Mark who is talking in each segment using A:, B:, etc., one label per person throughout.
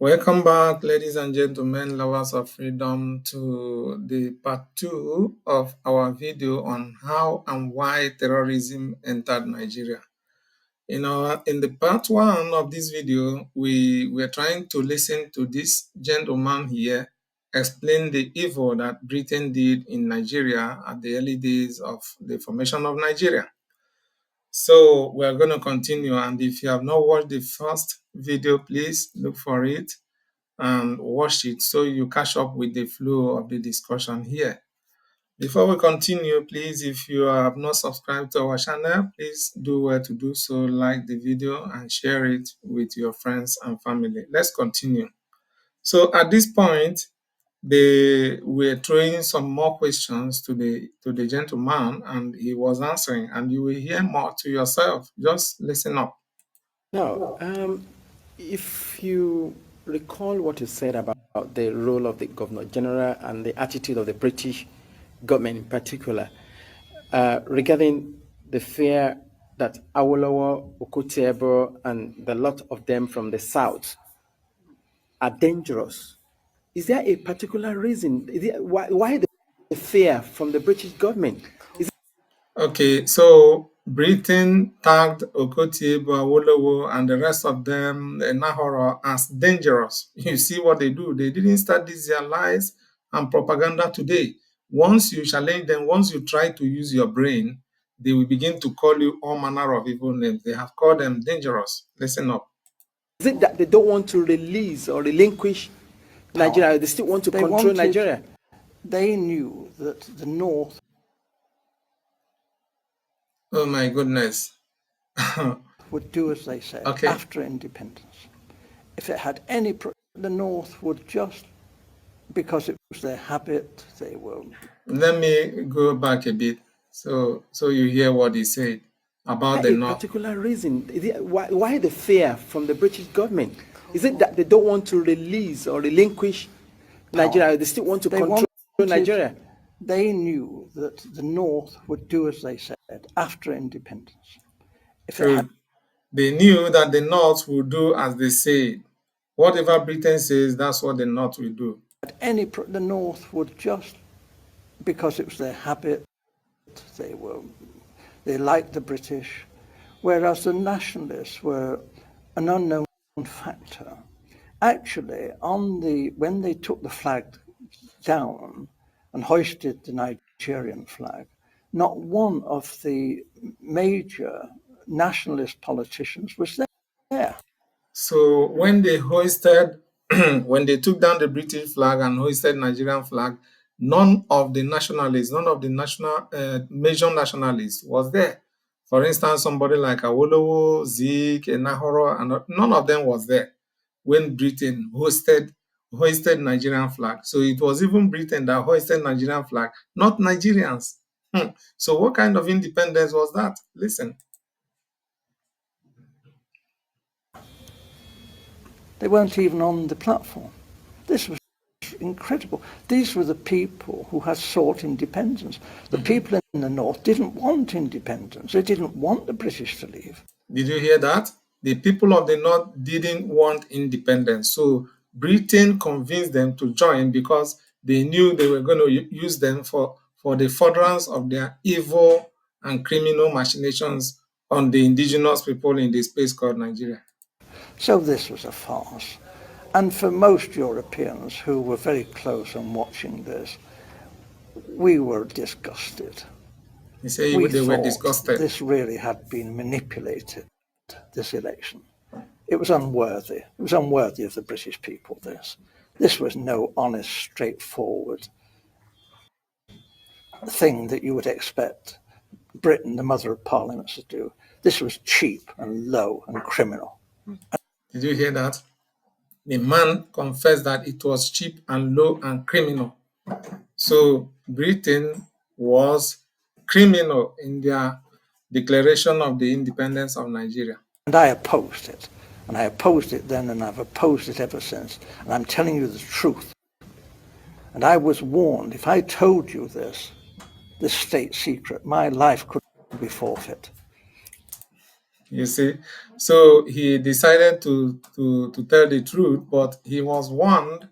A: Welcome back, ladies and gentlemen, lovers of freedom, to the part two of our video on how and why terrorism entered Nigeria. In the part one of this video, we were trying to listen to this gentleman here explain the evil that Britain did in Nigeria at the early days of the formation of Nigeria. So we're going to continue. And if you have not watched the first video, please look for it and watch it so you catch up with the flow of the discussion here. Before we continue, please, if you have not subscribed to our channel, please do well to do so, like the video and share it with your friends and family. Let's continue. So at this point, they were throwing some more questions to the gentleman, and he was answering, and you will hear more to yourself. Just listen up.
B: Now, if you recall what you said about the role of the Governor General and the attitude of the British government in particular, regarding the fear that Awolowo, Okotiebo, and the lot of them from the south are dangerous, is there a particular reason? Why the fear from the British government?
A: Okay, so Britain tagged Okotiebo, Awolowo, and the rest of them, Nahoro, as dangerous. You see what they do. They didn't start this their lies and propaganda today. Once you challenge them, once you try to use your brain, they will begin to call you all manner of evil names. They have called them dangerous. Listen up.
B: Is it that they don't want to release or relinquish Nigeria? They still want to control Nigeria.
C: They knew that the North
A: Oh my goodness.
C: would do as they said
A: Okay.
C: after independence. If it had any, the North would just, because it was their habit, they were.
A: Let me go back a bit so you hear what he said about the
B: A
A: North.
B: particular reason? Why the fear from the British government? Is it that they don't want to release or relinquish Nigeria? They still want to control Nigeria.
C: They knew that the North would do as they said after independence. If it had,
A: They knew that the North would do as they say. Whatever Britain says, that's what the North will do.
C: the North would just, because it was their habit, they liked the British, whereas the nationalists were an unknown factor. Actually, when they took the flag down and hoisted the Nigerian flag, not one of the major nationalist politicians was there.
A: So when they hoisted, when they took down the British flag and hoisted Nigerian flag, none of the nationalists, none of the major nationalists was there. For instance, somebody like Awolowo, Zik, Nahoro, and none of them was there when Britain hoisted Nigerian flag. So it was even Britain that hoisted Nigerian flag, not Nigerians. So what kind of independence was that? Listen.
C: They weren't even on the platform. This was incredible. These were the people who had sought independence. The people in the North didn't want independence. They didn't want the British to leave.
A: Did you hear that? The people of the North didn't want independence. So Britain convinced them to join because they knew they were going to use them for the furtherance of their evil and criminal machinations on the indigenous people in the space called Nigeria.
C: So this was a farce. And for most Europeans who were very close on watching this, we were disgusted.
A: You say
C: We
A: they were
C: thought
A: disgusted.
C: this really had been manipulated, this election. It was unworthy. It was unworthy of the British people, this. This was no honest, straightforward thing that you would expect Britain, the mother of parliaments, to do. This was cheap and low and criminal.
A: Did you hear that? The man confessed that it was cheap and low and criminal. So Britain was criminal in their declaration of the independence of Nigeria.
C: And I opposed it. And I opposed it then, and I've opposed it ever since. And I'm telling you the truth. And I was warned, if I told you this state secret, my life could be forfeit.
A: You see, so he decided to tell the truth, but he was warned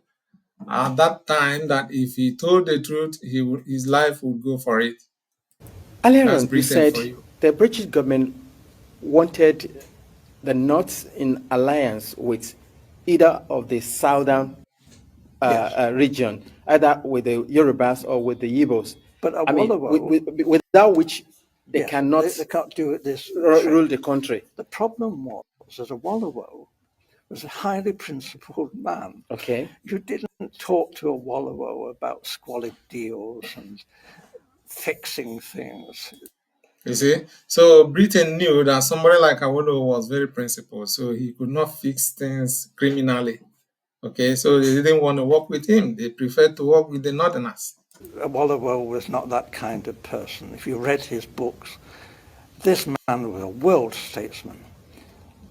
A: at that time that if he told the truth, his life would go for it.
B: Earlier
A: That's
B: on, you
A: Britain
B: said
A: for you.
B: the British government wanted the North in alliance with either of the southern
C: Yes.
B: region, either with the Yorubas or with the Igbos.
C: But
B: I mean,
C: Awolowo,
B: without which they
C: yes,
B: cannot
C: they can't do it this
B: rule
C: trade.
B: the country.
C: The problem was that Awolowo was a highly principled man.
B: Okay.
C: You didn't talk to Awolowo about squalid deals and fixing things.
A: You see, so Britain knew that somebody like Awolowo was very principled, so he could not fix things criminally. Okay, so they didn't want to work with him. They preferred to work with the Northerners.
C: Awolowo was not that kind of person. If you read his books, this man was a world statesman.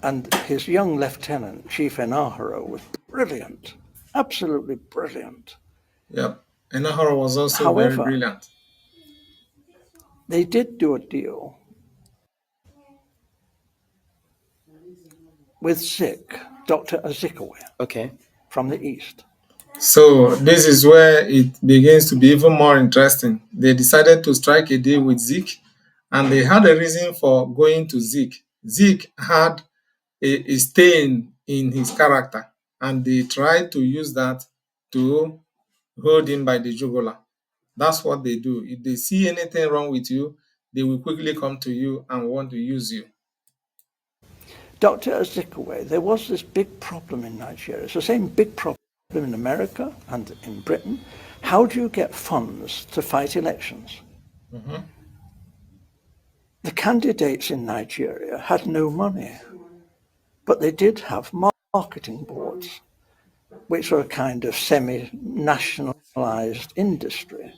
C: And his young lieutenant, Chief Enaharo, was brilliant, absolutely brilliant.
A: Yep, and Nahara was also very
C: However,
A: brilliant.
C: they did do a deal with Zik, Dr. Azikawe,
B: Okay.
C: from the East.
A: So this is where it begins to be even more interesting. They decided to strike a deal with Zeke, and they had a reason for going to Zeke. Zeke had a stain in his character, and they tried to use that to hold him by the jugular. That's what they do. If they see anything wrong with you, they will quickly come to you and want to use you.
C: Dr. Azikawe, there was this big problem in Nigeria. It's the same big problem in America and in Britain. How do you get funds to fight elections?
A: Mhm.
C: The candidates in Nigeria had no money, but they did have marketing boards, which were a kind of semi-nationalized industry.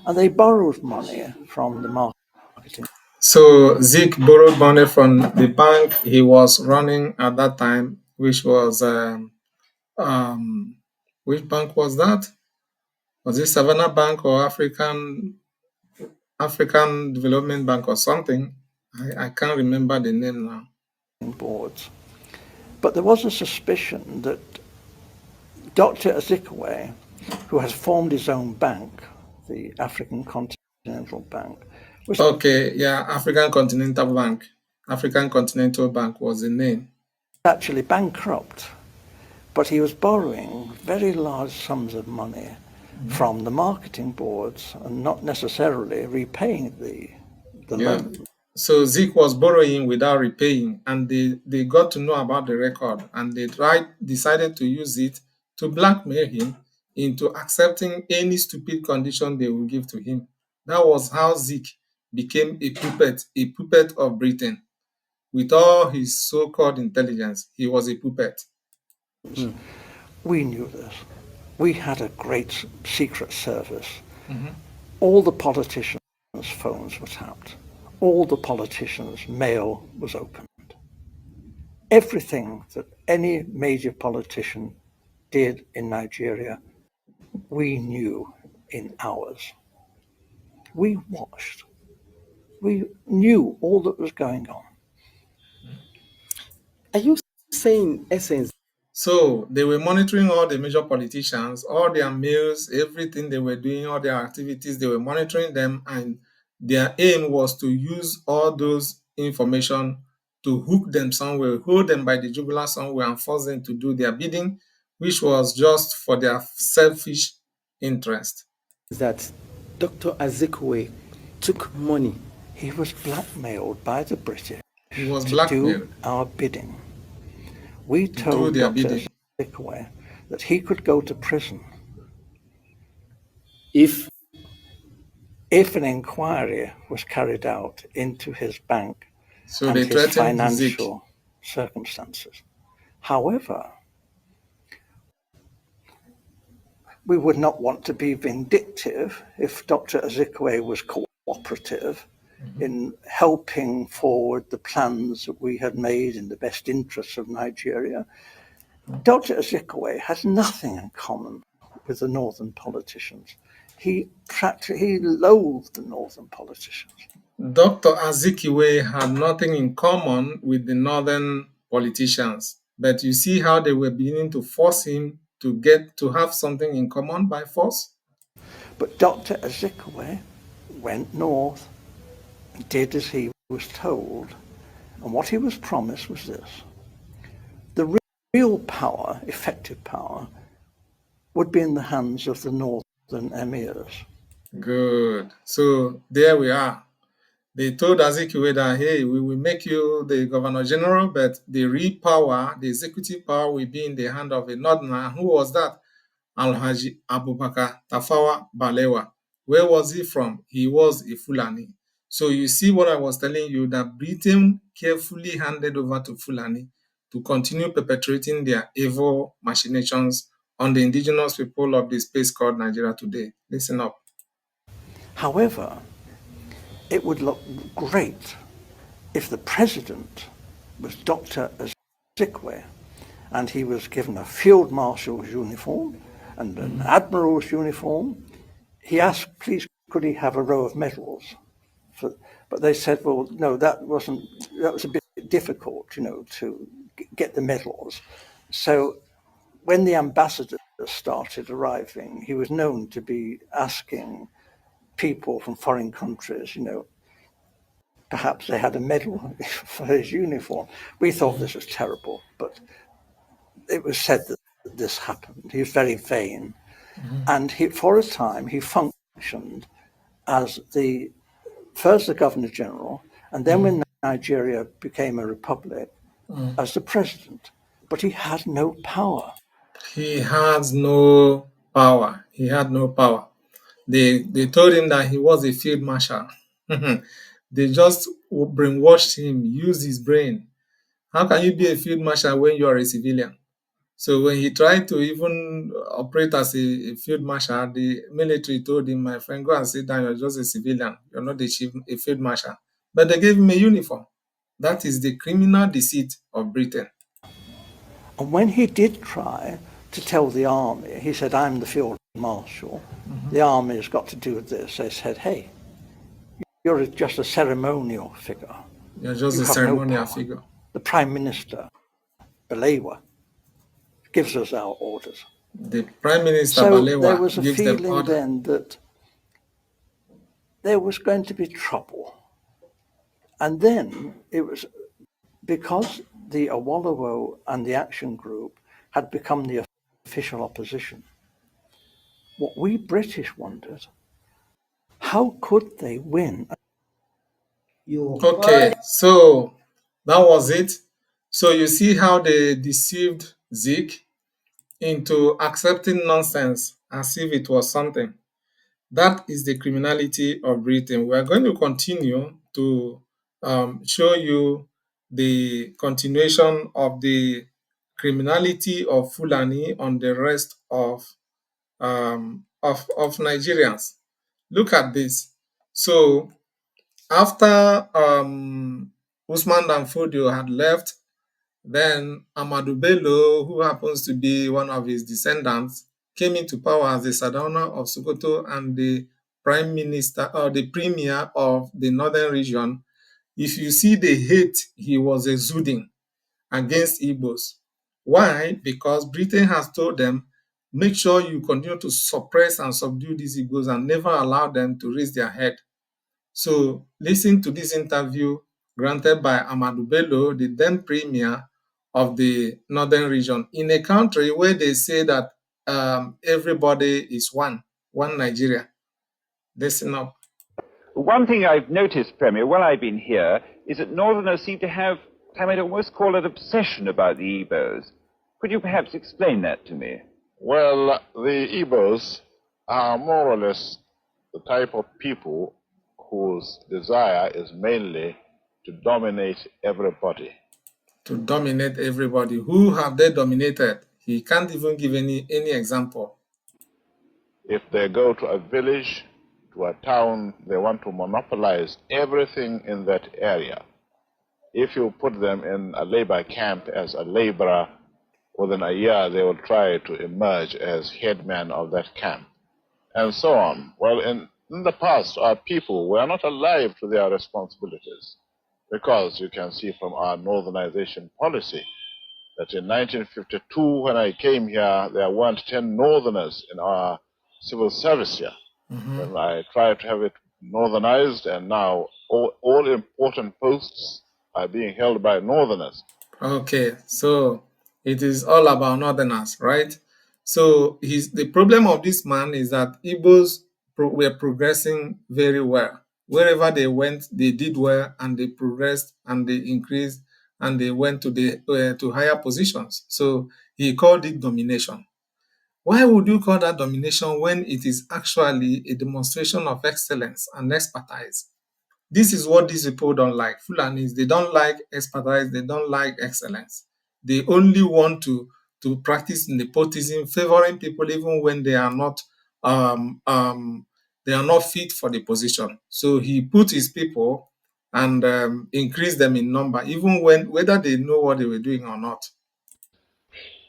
C: And they borrowed money from the marketing
A: So Zeke borrowed money from the bank he was running at that time, um, which bank was that? Was it Savannah Bank or African Development Bank or something? I can't remember the name now.
C: boards. But there was a suspicion that Dr. Azikawe, who has formed his own bank, the African Continental Bank, was
A: Okay, yeah, African Continental Bank. African Continental Bank was the name.
C: actually bankrupt, but he was borrowing very large sums of money from the marketing boards and not necessarily repaying the
A: Yeah.
C: loan.
A: So Zeke was borrowing without repaying, and they got to know about the record, and decided to use it to blackmail him into accepting any stupid condition they would give to him. That was how Zeke became a puppet of Britain. With all his so-called intelligence, he was a puppet.
C: We knew this. We had a great secret service.
A: Mhm.
C: All the politicians' phones were tapped. All the politicians' mail was opened. Everything that any major politician did in Nigeria, we knew in hours. We watched. We knew all that was going on.
B: Are you saying, essence,
A: So they were monitoring all the major politicians, all their mails, everything they were doing, all their activities, they were monitoring them, and their aim was to use all those information to hook them somewhere, hold them by the jugular somewhere, and force them to do their bidding, which was just for their selfish interest.
B: that Dr. Azikwe took money?
C: He was blackmailed by the British
A: He was
C: to do
A: blackmailed
C: our bidding. We
A: to do
C: told
A: their
C: Dr.
A: bidding.
C: Azikwe that he could go to prison
B: If
C: if an inquiry was carried out into his bank
A: So
C: and
A: they
C: his
A: threatened Zeke.
C: financial circumstances. However, we would not want to be vindictive if Dr. Azikwe was cooperative in helping forward the plans that we had made in the best interests of Nigeria. Dr. Azikwe has nothing in common with the northern politicians. He loathed the northern politicians.
A: Dr. Azikiwe had nothing in common with the northern politicians, but you see how they were beginning to force him to get to have something in common by force?
C: But Dr. Azikiwe went north and did as he was told. And what he was promised was this: the real power, effective power, would be in the hands of the northern emirs.
A: Good. So there we are. They told Azikiwe that, hey, we will make you the governor general, but the real power, the executive power, will be in the hand of a northerner. Who was that? Alhaji Abubakar Tafawa Balewa. Where was he from? He was a Fulani. So you see what I was telling you, that Britain carefully handed over to Fulani to continue perpetrating their evil machinations on the indigenous people of the space called Nigeria today. Listen up.
C: However, it would look great if the president was Dr. Azikiwe and he was given a field marshal's uniform and an admiral's uniform. He asked, please, could he have a row of medals? But they said, well, no, that was a bit difficult, to get the medals. So when the ambassadors started arriving, he was known to be asking people from foreign countries, perhaps they had a medal for his uniform. We thought this was terrible, but it was said that this happened. He was very vain. And for a time, he functioned as first the Governor General, and then when Nigeria became a republic, as the president. But he had no power.
A: He has no power. He had no power. They told him that he was a field marshal. They just brainwashed him, used his brain. How can you be a field marshal when you are a civilian? So when he tried to even operate as a field marshal, the military told him, my friend, go and sit down. You're just a civilian. You're not a field marshal. But they gave him a uniform. That is the criminal deceit of Britain.
C: And when he did try to tell the army, he said, I'm the field marshal. The army has got to do this. They said, hey, you're just a ceremonial figure.
A: You're just
C: You
A: a
C: have no
A: ceremonial
C: power.
A: figure.
C: The Prime Minister, Balewa, gives us our orders.
A: The Prime Minister
C: So there
A: Balewa
C: was a
A: gives them
C: feeling
A: order.
C: then that there was going to be trouble. And then it was because the Awolowo and the Action Group had become the official opposition. What we British wondered, how could they win?
A: Okay, so that was it. So you see how they deceived Zeke into accepting nonsense as if it was something. That is the criminality of Britain. We are going to continue to show you the continuation of the criminality of Fulani on the rest of Nigerians. Look at this. So after Usman Dan Fodio had left, then Amadou Bello, who happens to be one of his descendants, came into power as the Sardauna of Sokoto and the prime minister or the premier of the northern region. If you see the hate he was exuding against Igbos, why? Because Britain has told them, make sure you continue to suppress and subdue these Igbos and never allow them to raise their head. So listen to this interview granted by Amadou Bello, the then premier of the northern region, in a country where they say that everybody is one Nigeria. Listen up.
D: One thing I've noticed, Premier, while I've been here, is that Northerners seem to have, I might almost call it, obsession about the Igbos. Could you perhaps explain that to me?
E: Well, the Igbos are more or less the type of people whose desire is mainly to dominate everybody.
A: To dominate everybody. Who have they dominated? He can't even give any example.
E: If they go to a village, to a town, they want to monopolize everything in that area. If you put them in a labor camp as a laborer, within a year they will try to emerge as headman of that camp, and so on. Well, in In the past, our people were not alive to their responsibilities because you can see from our northernization policy that in 1952, when I came here, there weren't 10 northerners in our civil service here. Then I tried to have it northernized, and now all important posts are being held by northerners.
A: Okay, so it is all about northerners, right? So the problem of this man is that Igbos were progressing very well. Wherever they went, they did well, and they progressed, and they increased, and they went to higher positions. So he called it domination. Why would you call that domination when it is actually a demonstration of excellence and expertise? This is what these people don't like. Fulanis, they don't like expertise, they don't like excellence. They only want to practice nepotism, favoring people even when um, um, they are not fit for the position. So he put his people and increased them in number, even when whether they know what they were doing or not.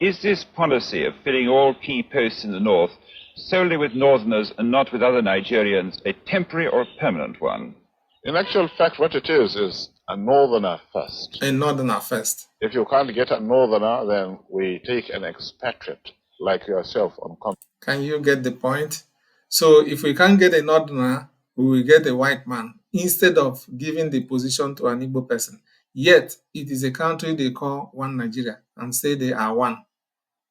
D: Is this policy of filling all key posts in the north solely with northerners and not with other Nigerians a temporary or a permanent one?
E: In actual fact, what it is a northerner first.
A: A northerner first.
E: If you can't get a northerner, then we take an expatriate like yourself on contract.
A: Can you get the point? So if we can't get a northerner, we will get a white man instead of giving the position to an Igbo person. Yet it is a country they call one Nigeria and say they are one.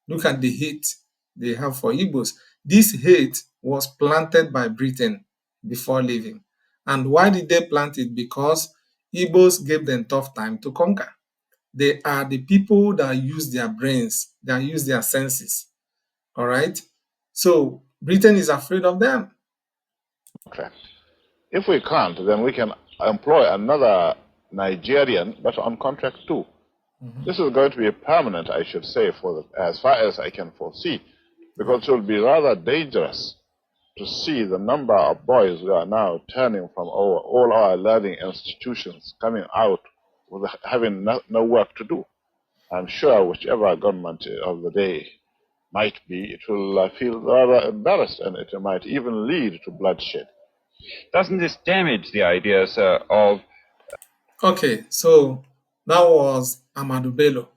A: Look at the hate they have for Igbos. This hate was planted by Britain before leaving. And why did they plant it? Because Igbos gave them tough time to conquer. They are the people that use their brains, that use their senses. All right. So Britain is afraid of them.
E: If we can't, then we can employ another Nigerian, but on contract too. This is going to be permanent, I should say, as far as I can foresee, because it will be rather dangerous to see the number of boys who are now turning from all our learning institutions coming out with having no work to do. I'm sure whichever government of the day might be, it will feel rather embarrassed, and it might even lead to bloodshed.
D: Doesn't this damage the idea, sir, of...
A: Okay, so that was Amadou Bello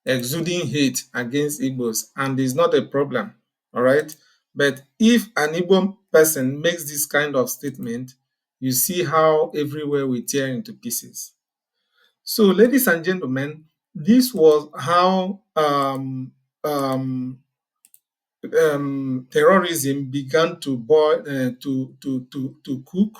A: exuding hate against Igbos, and it's not a problem. All right. But if an Igbo person makes this kind of statement, you see how everywhere we tear into pieces. So, ladies and gentlemen, this was how terrorism began to boil, to cook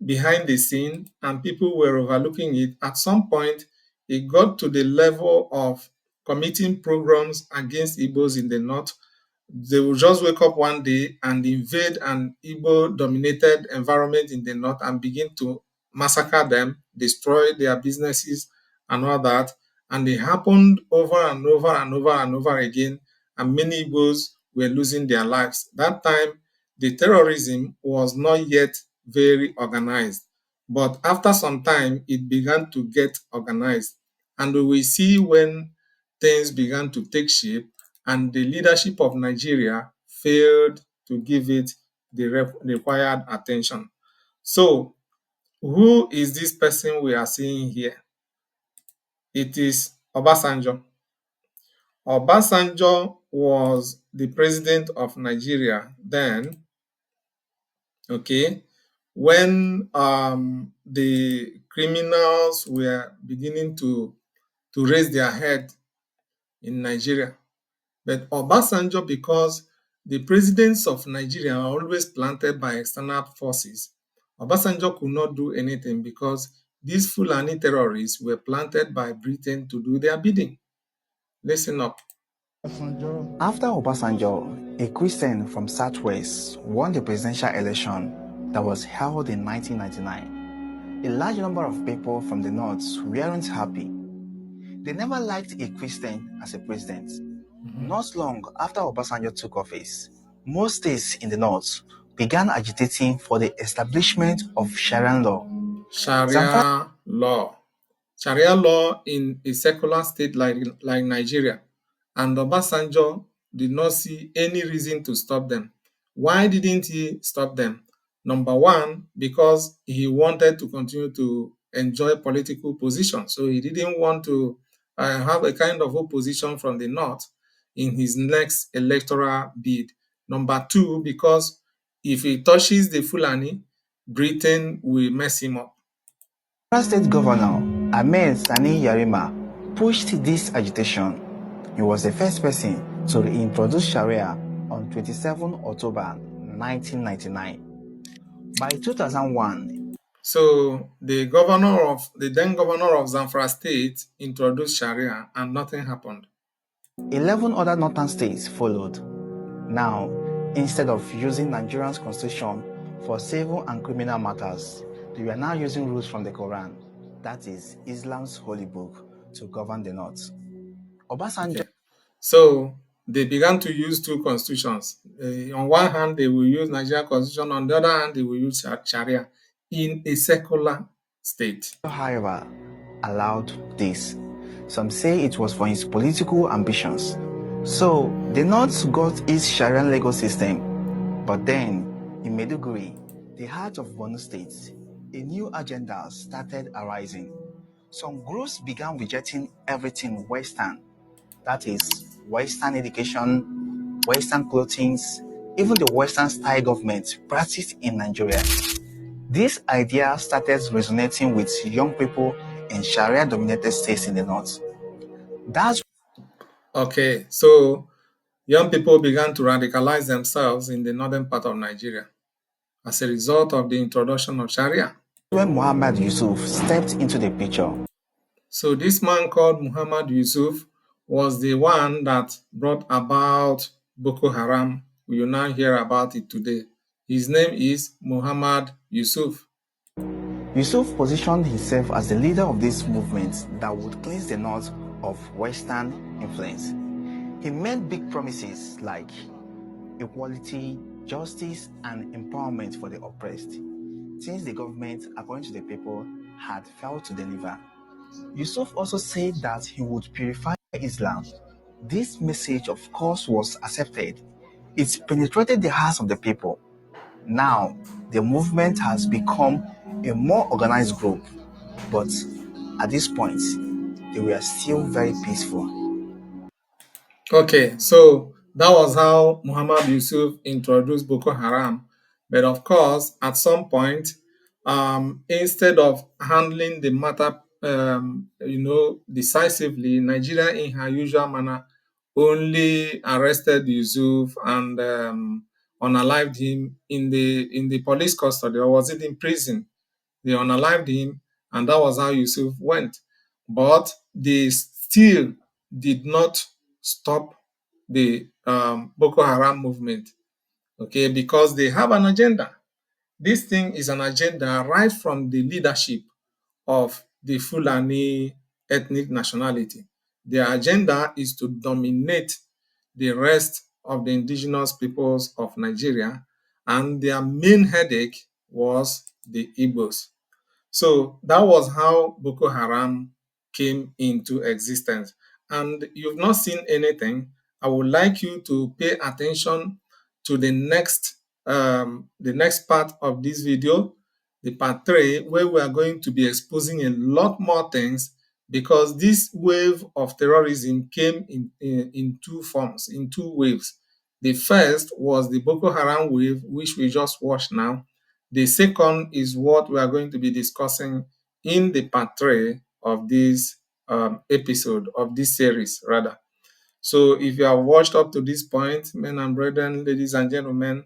A: behind the scene, and people were overlooking it. At some point, it got to the level of committing programs against Igbos in the north. They will just wake up one day and invade an Igbo-dominated environment in the north and begin to massacre them, destroy their businesses and all that. And it happened over and over and over and over again, and many Igbos were losing their lives. That time, the terrorism was not yet very organized. But after some time, it began to get organized. And we will see when things began to take shape and the leadership of Nigeria failed to give it the required attention. So, who is this person we are seeing here? It is Obasanjo. Obasanjo was the president of Nigeria then, okay, when the criminals were beginning to raise their head in Nigeria. But Obasanjo, because the presidents of Nigeria are always planted by external forces, Obasanjo could not do anything because these Fulani terrorists were planted by Britain to do their bidding. Listen up.
F: After Obasanjo, a Christian from Southwest, won the presidential election that was held in 1999, a large number of people from the North weren't happy. They never liked a Christian as a president. Not long after Obasanjo took office, most states in the North began agitating for the establishment of Sharia law.
A: Sharia law. Sharia law in a secular state like Nigeria. And Obasanjo did not see any reason to stop them. Why didn't he stop them? Number one, because he wanted to continue to enjoy political position. So he didn't want to have a kind of opposition from the North in his next electoral bid. Number two, because if he touches the Fulani, Britain will mess him up.
F: Kwara State Governor Ahmed Sani Yarima pushed this agitation. He was the first person to reintroduce Sharia on 27 October 1999. By 2001,
A: So the then governor of Zamfara State introduced Sharia and nothing happened.
F: 11 other northern states followed. Now, instead of using Nigeria's constitution for civil and criminal matters, they are now using rules from the Quran, that is Islam's holy book, to govern the North. Obasanjo
A: Okay. So they began to use two constitutions. On one hand, they will use Nigerian constitution. On the other hand, they will use Sharia in a secular state.
F: however, allowed this. Some say it was for his political ambitions. So, the North got its Sharia legal system. But then, in Maiduguri, the heart of Borno State, a new agenda started arising. Some groups began rejecting everything Western, that is, Western education, Western clothing, even the Western style government practiced in Nigeria. This idea started resonating with young people in Sharia-dominated states in the north. That's
A: Okay, so young people began to radicalize themselves in the northern part of Nigeria as a result of the introduction of Sharia.
F: when Muhammad Yusuf stepped into the picture.
A: So this man called Muhammad Yusuf was the one that brought about Boko Haram. We will now hear about it today. His name is Muhammad Yusuf.
F: Yusuf positioned himself as the leader of this movement that would cleanse the north of Western influence. He made big promises like equality, justice, and empowerment for the oppressed, since the government, according to the people, had failed to deliver. Yusuf also said that he would purify Islam. This message, of course, was accepted. It penetrated the hearts of the people. Now, the movement has become a more organized group, but at this point, they were still very peaceful.
A: Okay, so that was how Muhammad Yusuf introduced Boko Haram. But of course, at some point, instead of handling the matter, decisively, Nigeria, in her usual manner, only arrested Yusuf and unalived him in the police custody, or was it in prison? They unalived him, and that was how Yusuf went. But they still did not stop the Boko Haram movement, okay, because they have an agenda. This thing is an agenda right from the leadership of the Fulani ethnic nationality. Their agenda is to dominate the rest of the indigenous peoples of Nigeria, and their main headache was the Igbos. So that was how Boko Haram came into existence. And you've not seen anything. I would like you to pay attention to the next part of this video, the part 3, where we are going to be exposing a lot more things, because this wave of terrorism came in two forms, in two waves. The first was the Boko Haram wave, which we just watched now. The second is what we are going to be discussing in the part 3 of this episode, of this series, rather. So if you have watched up to this point, men and brethren, ladies and gentlemen,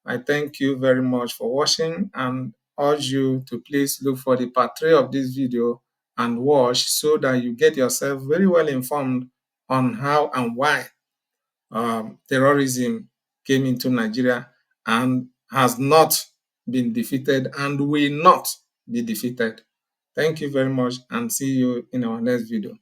A: I thank you very much for watching and urge you to please look for the part 3 of this video and watch, so that you get yourself very well informed on how and why terrorism came into Nigeria and has not been defeated and will not be defeated. Thank you very much, and see you in our next video.